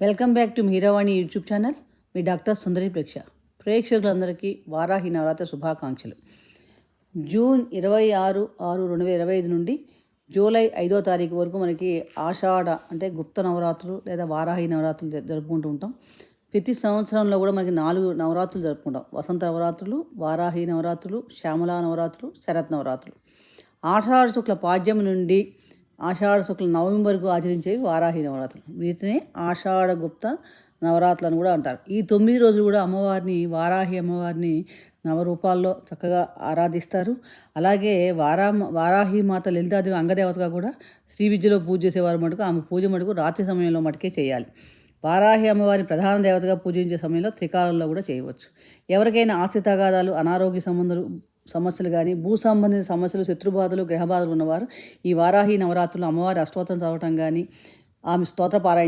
Welcome back to Meeravani YouTube channel. మీ doctor Sundari ప్రేక్షకులందరికీ వారాహి నవరాత్రి శుభాకాంక్షలు. జూన్ 26/6/2025 నుండి జూలై 5వ తారీఖు వరకు మనకి ఆషాఢ అంటే గుప్త నవరాత్రులు లేదా వారాహి నవరాత్రులు జరుపుకుంటూ ఉంటాం. ప్రతి సంవత్సరంలో కూడా మనకి 4 నవరాత్రులు జరుపుకుంటాం. వసంత నవరాత్రులు, వారాహి నవరాత్రులు, శ్యామలా నవరాత్రులు, శరత్ నవరాత్రులు. ఆషాఢ శుక్ల పాడ్యం నుండి ఆషాఢ శుక్ల నవమి వరకు ఆచరించేవి వారాహి నవరాత్రులు. వీటినే ఆషాఢ గుప్త నవరాత్రులు అని కూడా అంటారు. ఈ 9 రోజులు కూడా వారాహి అమ్మవారిని నవరూపాల్లో చక్కగా ఆరాధిస్తారు. అలాగే వారాహి మాత లలితాదేవి అంగదేవతగా కూడా శ్రీ విద్యలో పూజ చేసేవారు మటుకు ఆమె పూజ మటుకు రాత్రి సమయంలో మటుకే చేయాలి. వారాహి అమ్మవారిని ప్రధాన దేవతగా పూజించే సమయంలో త్రికాలంలో కూడా చేయవచ్చు. ఎవరికైనా ఆస్తి తగాదాలు, అనారోగ్య సమస్యలు కానీ, భూ సంబంధిత సమస్యలు, శత్రుబాధలు, గ్రహబాధలు ఉన్నవారు ఈ వారాహి నవరాత్రులు అమ్మవారి అష్టోత్తరం చదవటం కానీ, ఆమె స్తోత్ర పారాయణ